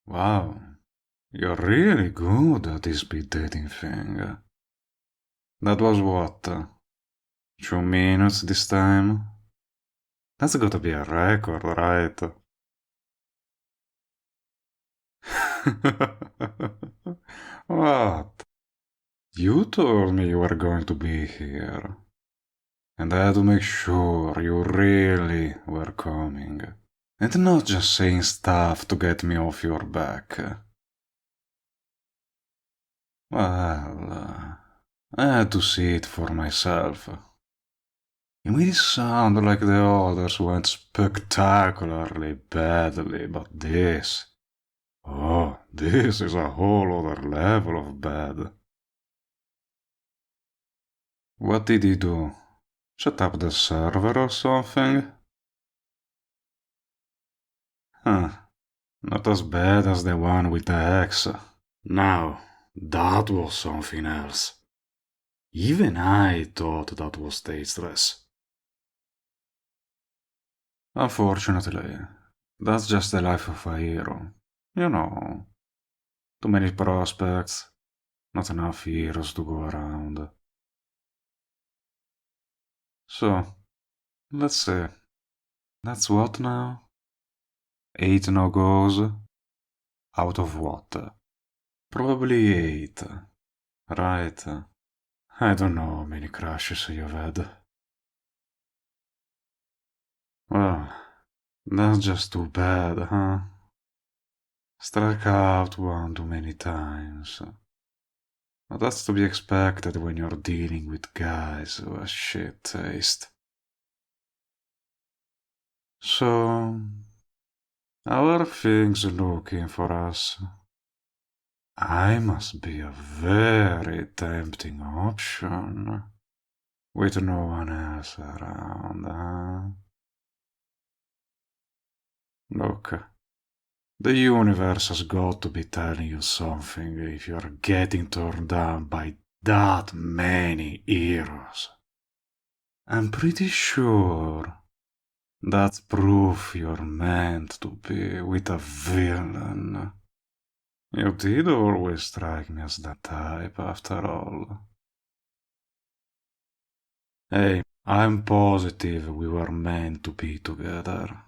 Wow, you're really good at this speed dating thing. That was what? 2 minutes this time? That's gotta be a record, right? What? You told me you were going to be here. And I had to make sure you really were coming. And not just saying stuff to get me off your back. Well, I had to see it for myself. It made it sound like the others went spectacularly badly, but this... Oh, this is a whole other level of bad. What did he do? Shut up the server or something? Huh. Not as bad as the one with the X. Now, that was something else. Even I thought that was tasteless. Unfortunately, that's just the life of a hero. You know, too many prospects, not enough heroes to go around. So, let's see. That's what now? 8 no-goes? Out of what? Probably 8. Right. I don't know how many crashes you've had. Well, that's just too bad, huh? Struck out one too many times. But that's to be expected when you're dealing with guys who have shit taste. So, how are things looking for us? I must be a very tempting option. With no one else around, huh? Look, the universe has got to be telling you something if you're getting turned down by that many heroes. I'm pretty sure that's proof you're meant to be with a villain. You did always strike me as that type, after all. Hey, I'm positive we were meant to be together.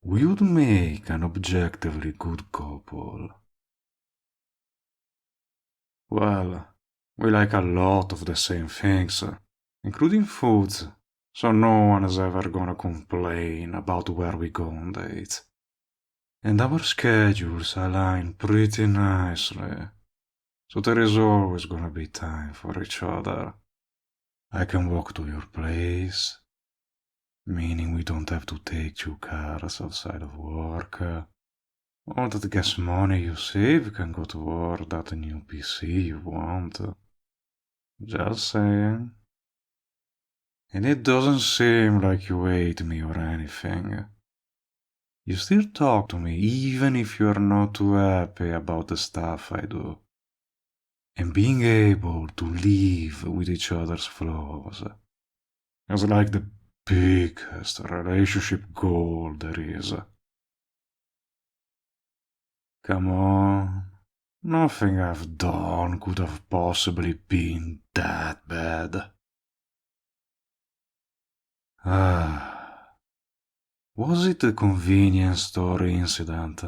We would make an objectively good couple. Well, we like a lot of the same things, including foods, so no one is ever gonna complain about where we go on dates. And our schedules align pretty nicely, so there is always gonna be time for each other. I can walk to your place, meaning we don't have to take 2 cars outside of work. All that gas money you save can go toward that new PC you want. Just saying. And it doesn't seem like you hate me or anything. You still talk to me even if you're not too happy about the stuff I do. And being able to live with each other's flaws is like the biggest relationship goal there is. Come on. Nothing I've done could have possibly been that bad. Was it the convenience store incident?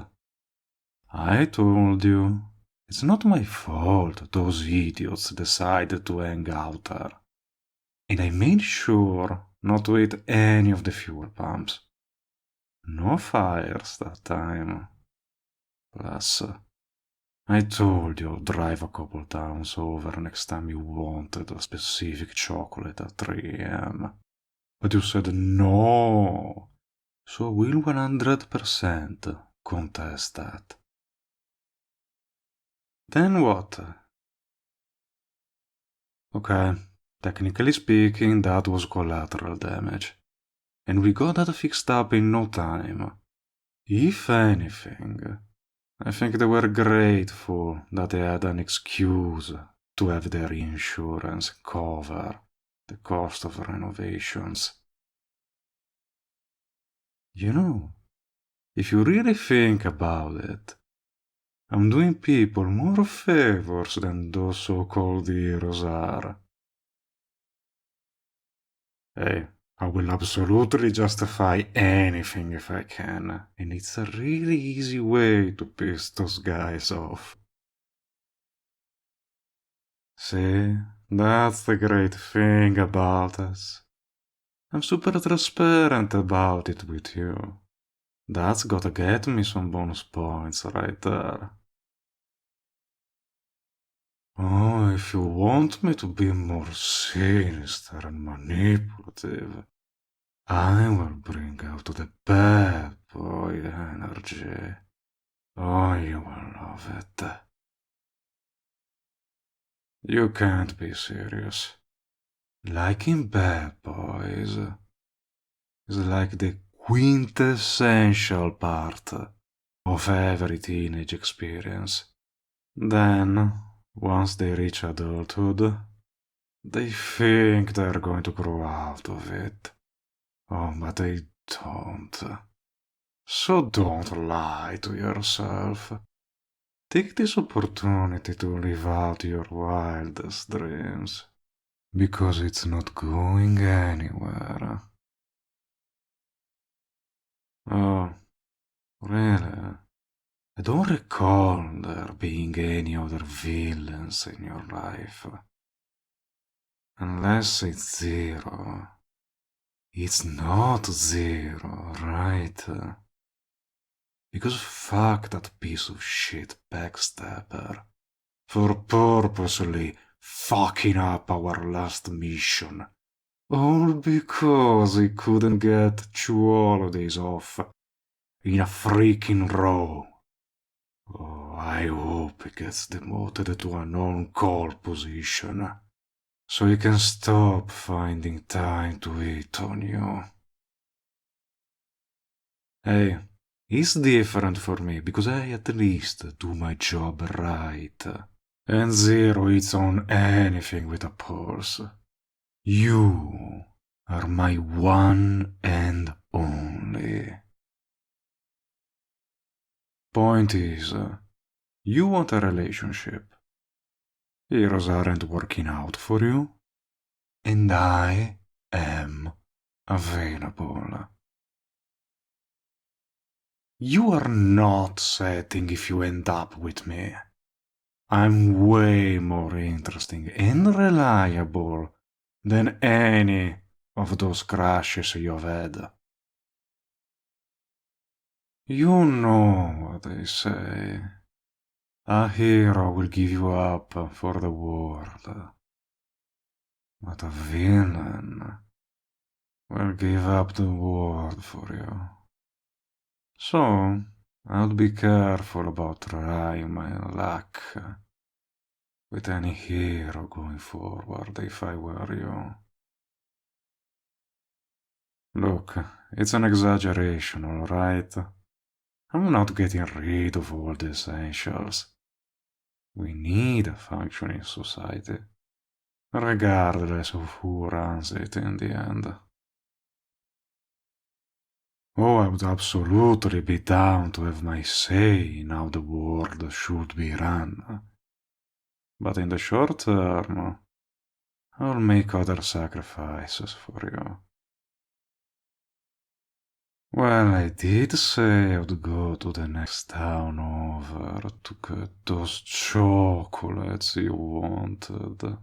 I told you, it's not my fault those idiots decided to hang out there. And I made sure not to hit any of the fuel pumps. No fires that time. Plus, I told you I'd drive a couple towns over next time you wanted a specific chocolate at 3 a.m. But you said no. So we'll 100% contest that. Then what? Okay, technically speaking, that was collateral damage. And we got that fixed up in no time. If anything, I think they were grateful that they had an excuse to have their insurance cover the cost of renovations. You know, if you really think about it, I'm doing people more favors than those so-called heroes are. Hey, I will absolutely justify anything if I can, and it's a really easy way to piss those guys off. See, that's the great thing about us. I'm super transparent about it with you. That's gotta get me some bonus points right there. Oh, if you want me to be more sinister and manipulative, I will bring out the bad boy energy. Oh, you will love it. You can't be serious. Liking bad boys is like the quintessential part of every teenage experience. Then, once they reach adulthood, they think they're going to grow out of it. Oh, but they don't. So don't lie to yourself. Take this opportunity to live out your wildest dreams. Because it's not going anywhere. Oh, really? I don't recall there being any other villains in your life. Unless it's Zero. It's not Zero, right? Because fuck that piece of shit backstabber for purposely fucking up our last mission. All because he couldn't get 2 holidays off in a freaking row. Oh, I hope he gets demoted to an on-call position, so he can stop finding time to eat on you. Hey, it's different for me because I at least do my job right. And Zero eats on anything with a pulse. You are my one and only. Point is, you want a relationship. Heroes aren't working out for you, and I am available. You are not setting if you end up with me. I'm way more interesting and reliable than any of those crashes you've had. You know what they say. A hero will give you up for the world, but a villain will give up the world for you. So, I'll be careful about trying my luck with any hero going forward if I were you. Look, it's an exaggeration, alright? I'm not getting rid of all the essentials. We need a functioning society, regardless of who runs it in the end. Oh, I would absolutely be down to have my say in how the world should be run. But in the short term, I'll make other sacrifices for you. Well, I did say I would go to the next town over to get those chocolates you wanted.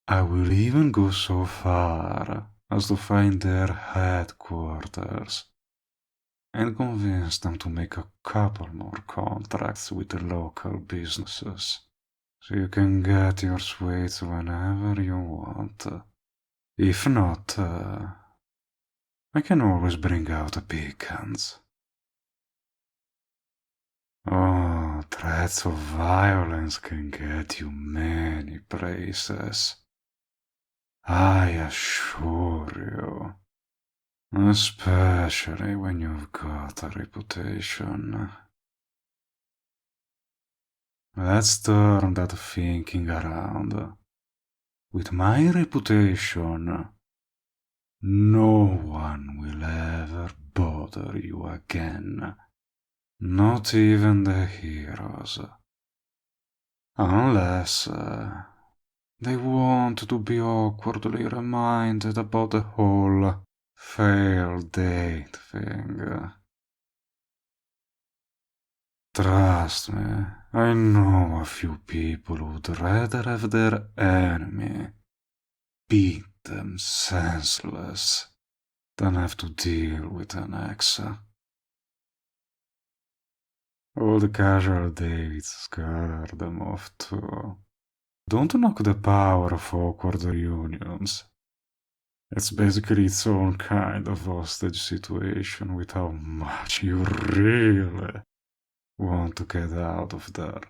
I will even go so far as to find their headquarters and convince them to make a couple more contracts with the local businesses, so you can get your sweets whenever you want. If not, I can always bring out the beacons. Oh, threats of violence can get you many places. I assure you. Especially when you've got a reputation. Let's turn that thinking around. With my reputation, no one will ever bother you again. Not even the heroes. Unless they want to be awkwardly reminded about the whole failed date thing. Trust me, I know a few people who'd rather have their enemy beat them senseless than have to deal with an ex. All the casual dates scare them off too. Don't knock the power of awkward reunions. It's basically its own kind of hostage situation with how much you really want to get out of there.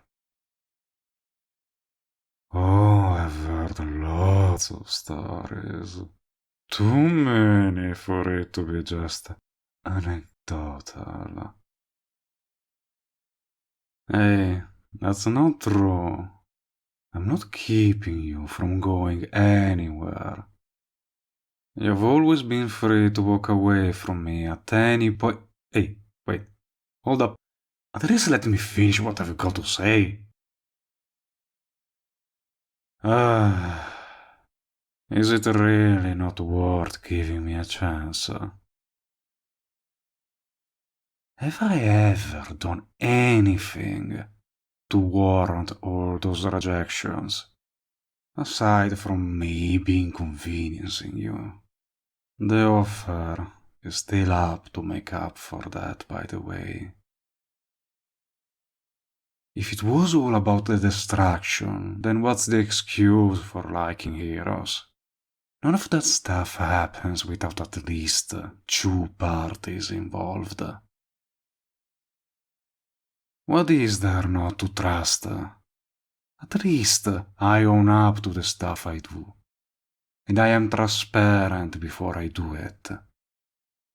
Oh, I've heard lots of stories. Too many for it to be just anecdotal. Hey, that's not true. I'm not keeping you from going anywhere. You've always been free to walk away from me at any point. Hey, wait, hold up. At least let me finish what I've got to say. Is it really not worth giving me a chance? Have I ever done anything to warrant all those rejections? Aside from maybe inconveniencing you. The offer is still up to make up for that, by the way. If it was all about the distraction, then what's the excuse for liking heroes? None of that stuff happens without at least two parties involved. What is there not to trust? At least I own up to the stuff I do. And I am transparent before I do it.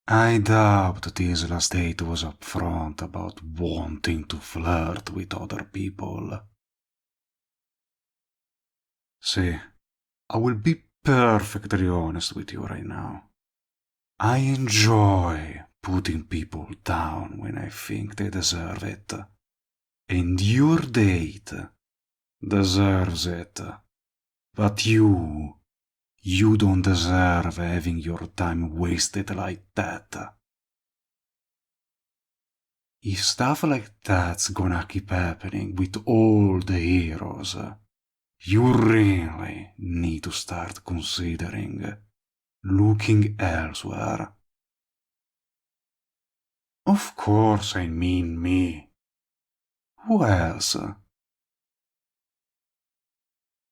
I doubt this last date was upfront about wanting to flirt with other people. See, I will be perfectly honest with you right now. I enjoy putting people down when I think they deserve it. And your date deserves it. But you don't deserve having your time wasted like that. If stuff like that's gonna keep happening with all the heroes, you really need to start considering looking elsewhere. Of course I mean me. Who else?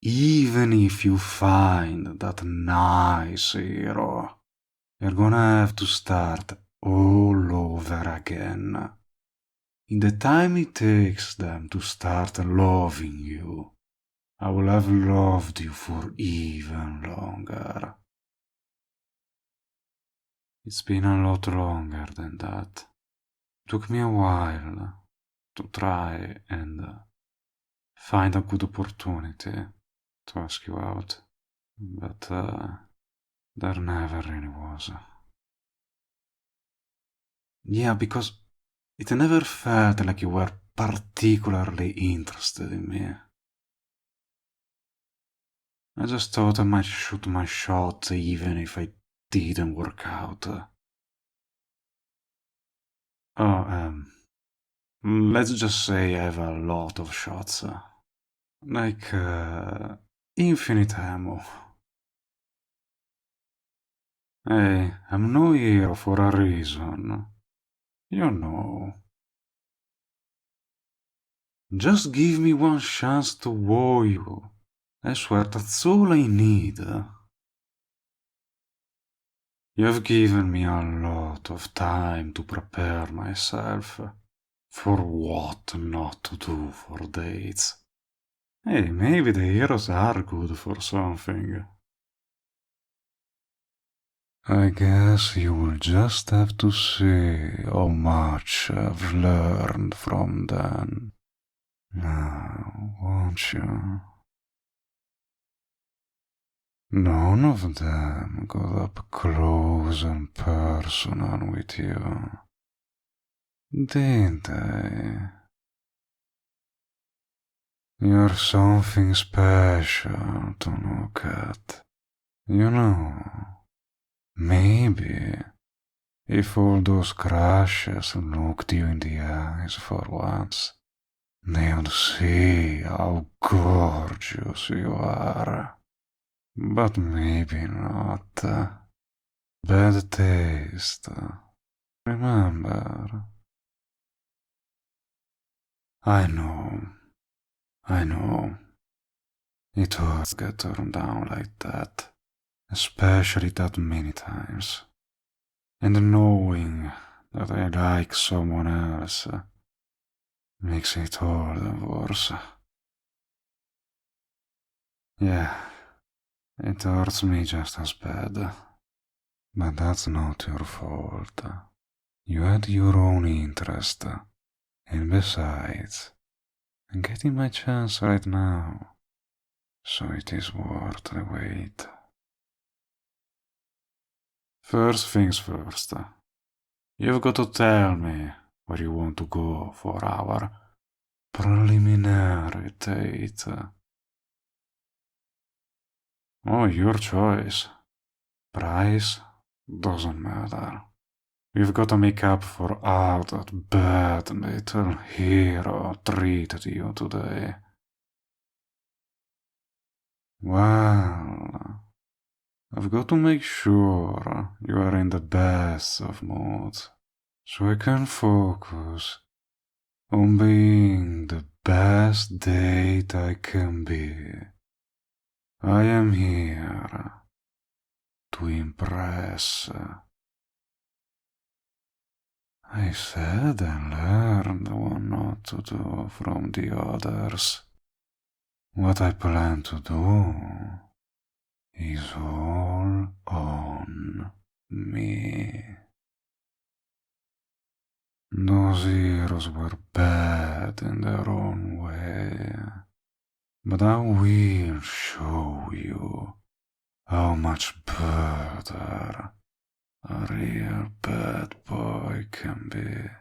Even if you find that nice hero, you're gonna have to start all over again. In the time it takes them to start loving you, I will have loved you for even longer. It's been a lot longer than that. It took me a while to try and find a good opportunity to ask you out, but there never really was. Yeah, because it never felt like you were particularly interested in me. I just thought I might shoot my shot even if I didn't work out. Let's just say I have a lot of shots. Like, infinite ammo. Hey, I'm no hero for a reason. You know. Just give me one chance to woo you. I swear that's all I need. You've given me a lot of time to prepare myself for what not to do for dates. Hey, maybe the heroes are good for something. I guess you will just have to see how much I've learned from them. Now, won't you? None of them got up close and personal with you, didn't they? You're something special to look at. You know, maybe if all those crushes looked you in the eyes for once, they'd see how gorgeous you are. But maybe not. Bad taste. Remember? I know. It hurts to get turned down like that, especially that many times. And knowing that I like someone else makes it all the worse. Yeah, it hurts me just as bad. But that's not your fault. You had your own interest. And besides, I'm getting my chance right now, so it is worth the wait. First things first, you've got to tell me where you want to go for our preliminary date. Oh, your choice. Price doesn't matter. We've got to make up for all that bad little hero treated you today. Well, I've got to make sure you are in the best of moods, so I can focus on being the best date I can be. I am here to impress. I said I learned what not to do from the others. What I plan to do is all on me. Those heroes were bad in their own way, but I will show you how much better a real bad boy can be.